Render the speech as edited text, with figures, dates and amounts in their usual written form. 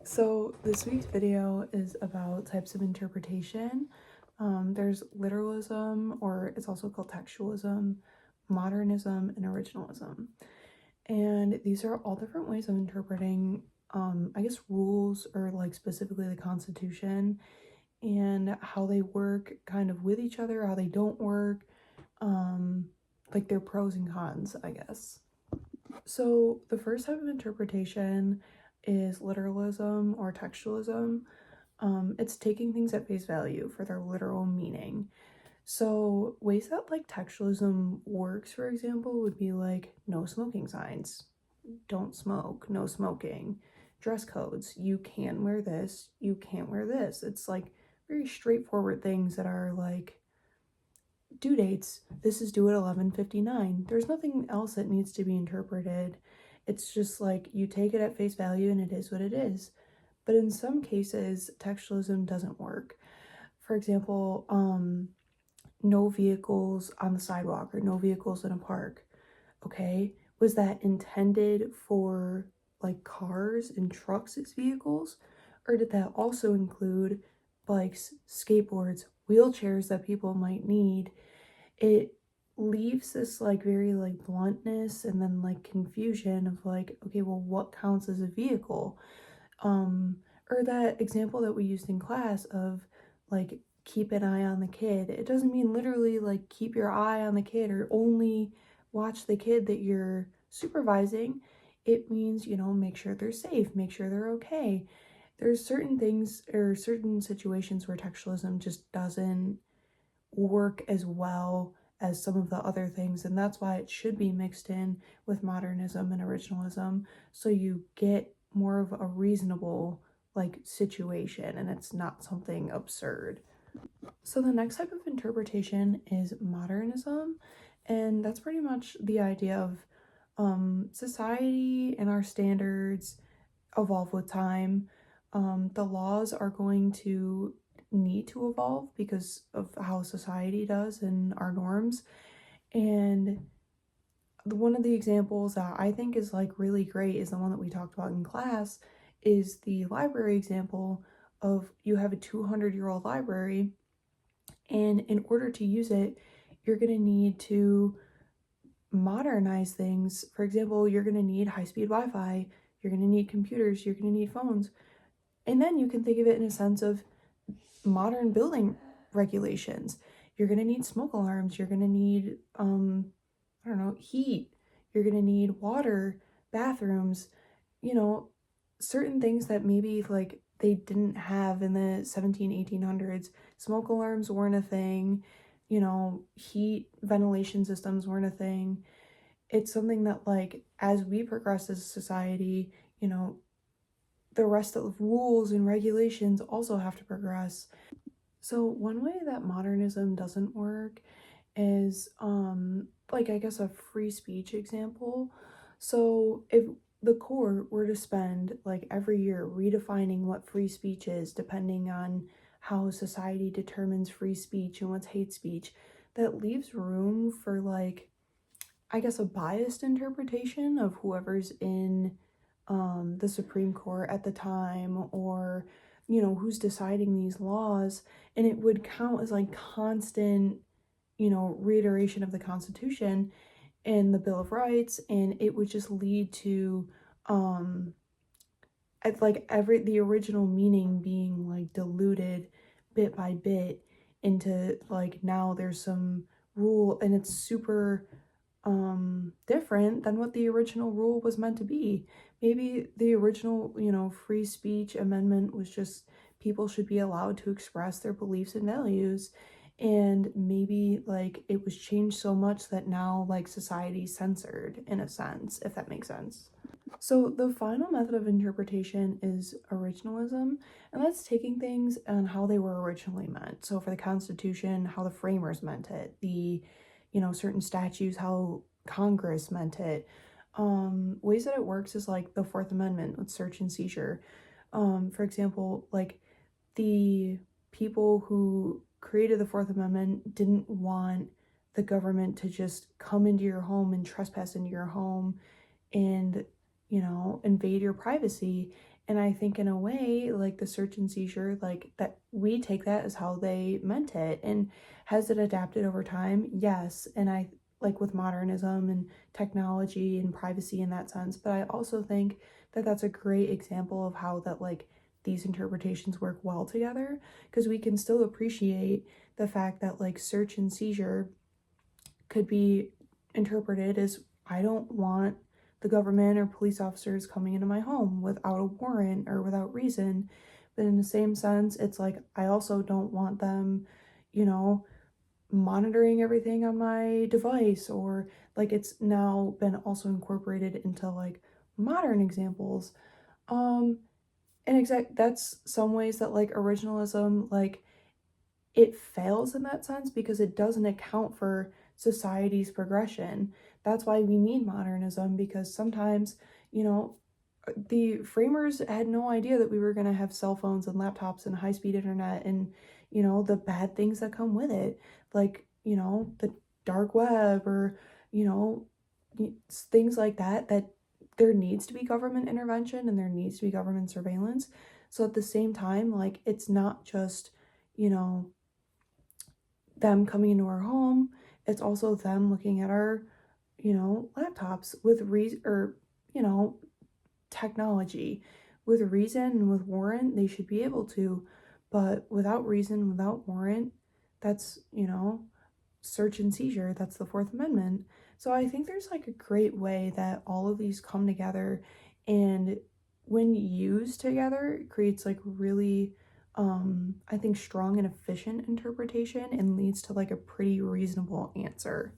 So this week's video is about types of interpretation. There's literalism, or it's also called textualism, modernism, and originalism. And these are all different ways of interpreting, I guess, rules or like specifically the Constitution and how they work kind of with each other, how they don't work, like their pros and cons, I guess. So the first type of interpretation is literalism or textualism. It's taking things at face value for their literal meaning. So ways that like textualism works, for example, would be like no smoking signs, don't smoke, no smoking, dress codes, you can wear this, you can't wear this. It's like very straightforward things that are like due dates. This is due at 11:59. There's nothing else that needs to be interpreted. It's just like you take it at face value and it is what it is. But in some cases, textualism doesn't work. For example, no vehicles on the sidewalk or no vehicles in a park. Okay, was that intended for like cars and trucks as vehicles? Or did that also include bikes, skateboards, wheelchairs that people might need? It leaves this like very like bluntness and then like confusion of like, okay, well, what counts as a vehicle? Or that example that we used in class of like keep an eye on the kid. It doesn't mean literally like keep your eye on the kid or only watch the kid that you're supervising. It means, make sure they're safe, make sure they're okay. There's certain things or certain situations where textualism just doesn't work as well as some of the other things, and that's why it should be mixed in with modernism and originalism, so you get more of a reasonable like situation and it's not something absurd. So the next type of interpretation is modernism, and that's pretty much the idea of society and our standards evolve with time. The laws are going to need to evolve because of how society does and our norms. And one of the examples that I think is like really great is the one that we talked about in class, is the library example of you have a 200-year-old library, and in order to use it, you're going to need to modernize things. For example, you're going to need high-speed Wi-Fi, you're going to need computers, you're going to need phones. And then you can think of it in a sense of modern building regulations. You're going to need smoke alarms, you're going to need I don't know, heat, you're going to need water, bathrooms, certain things that maybe like they didn't have in the 1800s. Smoke alarms weren't a thing, heat ventilation systems weren't a thing. It's something that like as we progress as a society, the rest of the rules and regulations also have to progress. So one way that modernism doesn't work is like I guess a free speech example. So if the court were to spend like every year redefining what free speech is depending on how society determines free speech and what's hate speech, that leaves room for like I guess a biased interpretation of whoever's in the Supreme Court at the time, or who's deciding these laws, and it would count as like constant reiteration of the Constitution and the Bill of Rights, and it would just lead to at like the original meaning being like diluted bit by bit into like now there's some rule and it's super different than what the original rule was meant to be. Maybe the original, free speech amendment was just people should be allowed to express their beliefs and values, and maybe like it was changed so much that now like society's censored in a sense, if that makes sense. So the final method of interpretation is originalism, and that's taking things and how they were originally meant. So for the Constitution, how the framers meant it, the certain statutes, how Congress meant it. Ways that it works is like the Fourth Amendment with search and seizure. For example, like the people who created the Fourth Amendment didn't want the government to just come into your home and trespass into your home and invade your privacy. And I think in a way, like the search and seizure, like that we take that as how they meant it. And has it adapted over time? Yes. And I like with modernism and technology and privacy in that sense. But I also think that that's a great example of how that like these interpretations work well together, because we can still appreciate the fact that like search and seizure could be interpreted as I don't want the government or police officers coming into my home without a warrant or without reason. But in the same sense, it's like I also don't want them, you know, monitoring everything on my device, or like it's now been also incorporated into like modern examples. Um and exact that's some ways that like originalism like it fails in that sense because it doesn't account for society's progression. That's why we need modernism, because sometimes, you know, the framers had no idea that we were going to have cell phones and laptops and high-speed internet and, you know, the bad things that come with it, like, you know, the dark web or, you know, things like that, that there needs to be government intervention and there needs to be government surveillance. So at the same time, like, it's not just, you know, them coming into our home, it's also them looking at our, you know, laptops with reason, or, you know, technology. With reason and with warrant, they should be able to, but without reason, without warrant, that's, you know, search and seizure, that's the Fourth Amendment. So I think there's like a great way that all of these come together, and when used together, it creates like really I think strong and efficient interpretation and leads to like a pretty reasonable answer.